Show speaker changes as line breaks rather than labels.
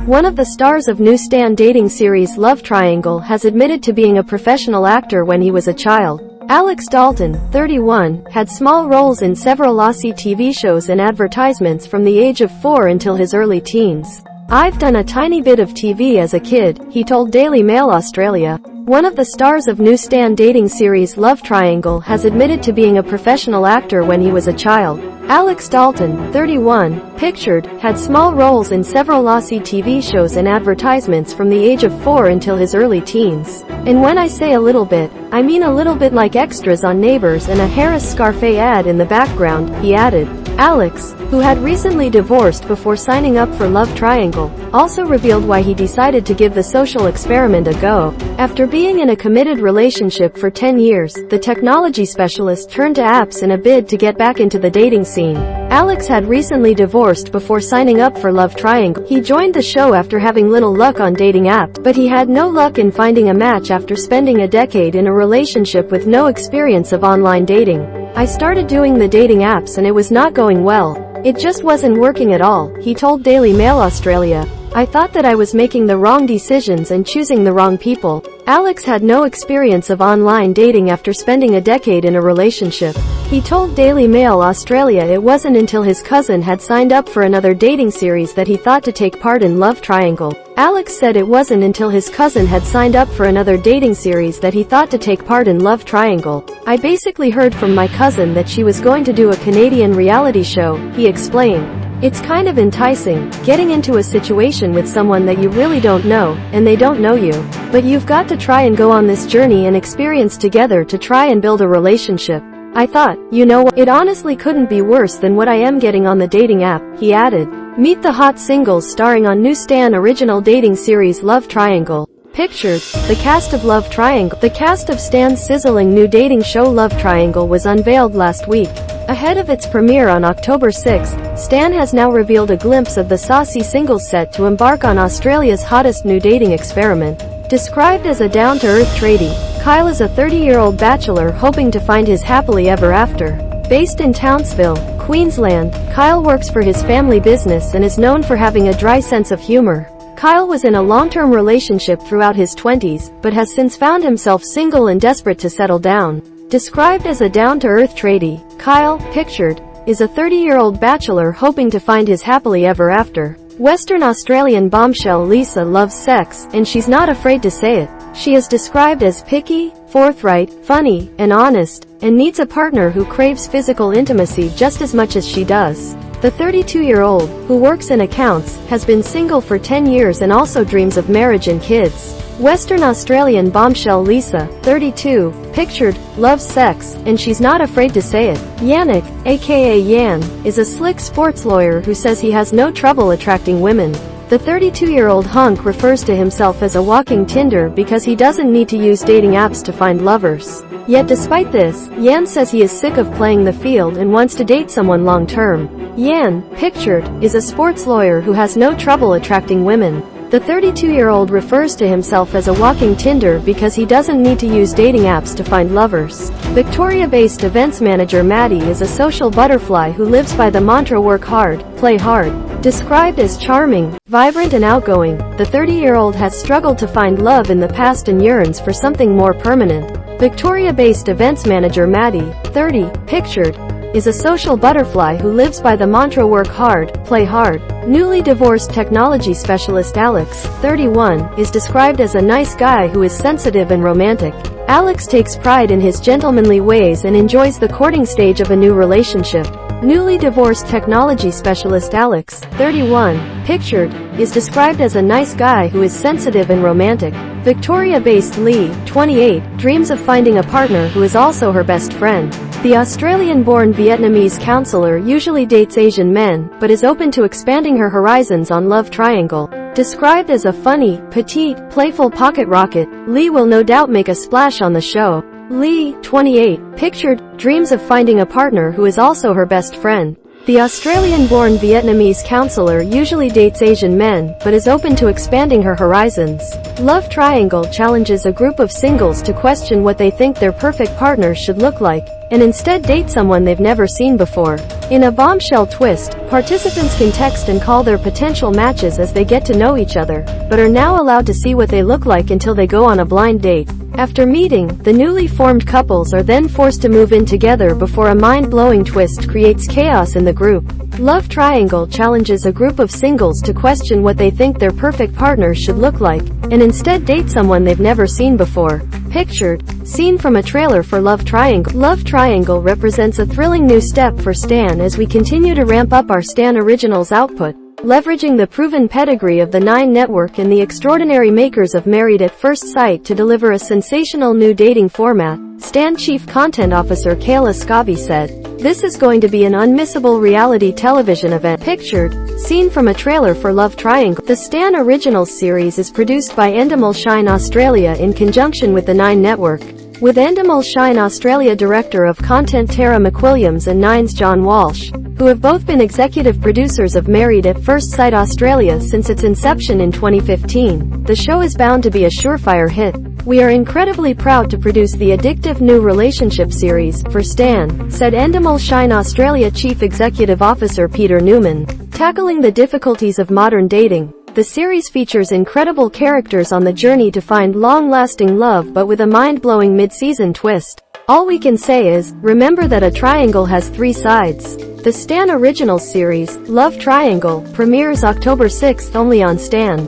One of the stars of newsstand dating series Love Triangle has admitted to being a professional actor when he was a child. Alex Dalton, 31, had small roles in several Aussie TV shows and advertisements from the age of 4 until his early teens. "I've done a tiny bit of TV as a kid," he told Daily Mail Australia. One of the stars of newsstand dating series Love Triangle has admitted to being a professional actor when he was a child. Alex Dalton, 31, pictured, had small roles in several Aussie TV shows and advertisements from the age of 4 until his early teens. "And when I say a little bit, I mean a little bit like extras on Neighbours and a Harris Scarfe ad in the background," he added. Alex, who had recently divorced before signing up for Love Triangle, also revealed why he decided to give the social experiment a go. After being in a committed relationship for 10 years, the technology specialist turned to apps in a bid to get back into the dating scene. Alex had recently divorced before signing up for Love Triangle. He joined the show after having little luck on dating apps, but he had no luck in finding a match after spending a decade in a relationship with no experience of online dating. "I started doing the dating apps and it was not going well. It just wasn't working at all," he told Daily Mail Australia. "I thought that I was making the wrong decisions and choosing the wrong people." Alex had no experience of online dating after spending a decade in a relationship. He told Daily Mail Australia it wasn't until his cousin had signed up for another dating series that he thought to take part in Love Triangle. Alex said it wasn't until his cousin had signed up for another dating series that he thought to take part in Love Triangle. "I basically heard from my cousin that she was going to do a Canadian reality show," he explained. "It's kind of enticing, getting into a situation with someone that you really don't know, and they don't know you. But you've got to try and go on this journey and experience together to try and build a relationship. I thought, you know what, it honestly couldn't be worse than what I am getting on the dating app," he added. Meet the hot singles starring on newsstand original dating series Love Triangle. Pictured, the cast of Love Triangle. The cast of Stan's sizzling new dating show Love Triangle was unveiled last week. Ahead of its premiere on October 6, Stan has now revealed a glimpse of the saucy singles set to embark on Australia's hottest new dating experiment. Described as a down-to-earth tradie, Kyle is a 30-year-old bachelor hoping to find his happily ever after. Based in Townsville, Queensland, Kyle works for his family business and is known for having a dry sense of humor. Kyle was in a long-term relationship throughout his 20s, but has since found himself single and desperate to settle down. Described as a down-to-earth tradie, Kyle, pictured, is a 30-year-old bachelor hoping to find his happily ever after. Western Australian bombshell Lisa loves sex, and she's not afraid to say it. She is described as picky, forthright, funny, and honest, and needs a partner who craves physical intimacy just as much as she does. The 32-year-old, who works in accounts, has been single for 10 years and also dreams of marriage and kids. Western Australian bombshell Lisa, 32, pictured, loves sex, and she's not afraid to say it. Yannick, aka Yan, is a slick sports lawyer who says he has no trouble attracting women. The 32-year-old hunk refers to himself as a walking Tinder because he doesn't need to use dating apps to find lovers. Yet despite this, Yan says he is sick of playing the field and wants to date someone long-term. Yan, pictured, is a sports lawyer who has no trouble attracting women. The 32-year-old refers to himself as a walking Tinder because he doesn't need to use dating apps to find lovers. Victoria-based events manager Madi is a social butterfly who lives by the mantra work hard, play hard. Described as charming, vibrant and outgoing, the 30-year-old has struggled to find love in the past and yearns for something more permanent. Victoria-based events manager Madi, 30, pictured, is a social butterfly who lives by the mantra work hard, play hard. Newly divorced technology specialist Alex, 31, is described as a nice guy who is sensitive and romantic. Alex takes pride in his gentlemanly ways and enjoys the courting stage of a new relationship. Newly divorced technology specialist Alex, 31, pictured, is described as a nice guy who is sensitive and romantic. Victoria-based Lee, 28, dreams of finding a partner who is also her best friend. The Australian-born Vietnamese counselor usually dates Asian men, but is open to expanding her horizons on Love Triangle. Described as a funny, petite, playful pocket rocket, Lee will no doubt make a splash on the show. Lee, 28, pictured, dreams of finding a partner who is also her best friend. The Australian-born Vietnamese counselor usually dates Asian men, but is open to expanding her horizons. Love Triangle challenges a group of singles to question what they think their perfect partner should look like, and instead date someone they've never seen before. In a bombshell twist, participants can text and call their potential matches as they get to know each other, but are now allowed to see what they look like until they go on a blind date. After meeting, the newly formed couples are then forced to move in together before a mind-blowing twist creates chaos in the group. Love Triangle challenges a group of singles to question what they think their perfect partner should look like, and instead date someone they've never seen before. Pictured, seen from a trailer for Love Triangle. Love Triangle represents a thrilling new step for Stan as we continue to ramp up our Stan Originals output, leveraging the proven pedigree of the 9 network and the extraordinary makers of Married at First Sight to deliver a sensational new dating format, Stan Chief Content Officer Harris Scarfe said. This is going to be an unmissable reality television event. Pictured, seen from a trailer for Love Triangle. The Stan Originals series is produced by Endemol Shine Australia in conjunction with the 9 network, with Endemol Shine Australia Director of Content Tara McWilliams and Nine's John Walsh, who have both been executive producers of Married at First Sight Australia since its inception in 2015. The show is bound to be a surefire hit. We are incredibly proud to produce the addictive new relationship series for Stan, said Endemol Shine Australia Chief Executive Officer Peter Newman. Tackling the difficulties of modern dating, the series features incredible characters on the journey to find long-lasting love, but with a mind-blowing mid-season twist. All we can say is, remember that a triangle has 3 sides. The Stan Originals series, Love Triangle, premieres October 6th only on Stan.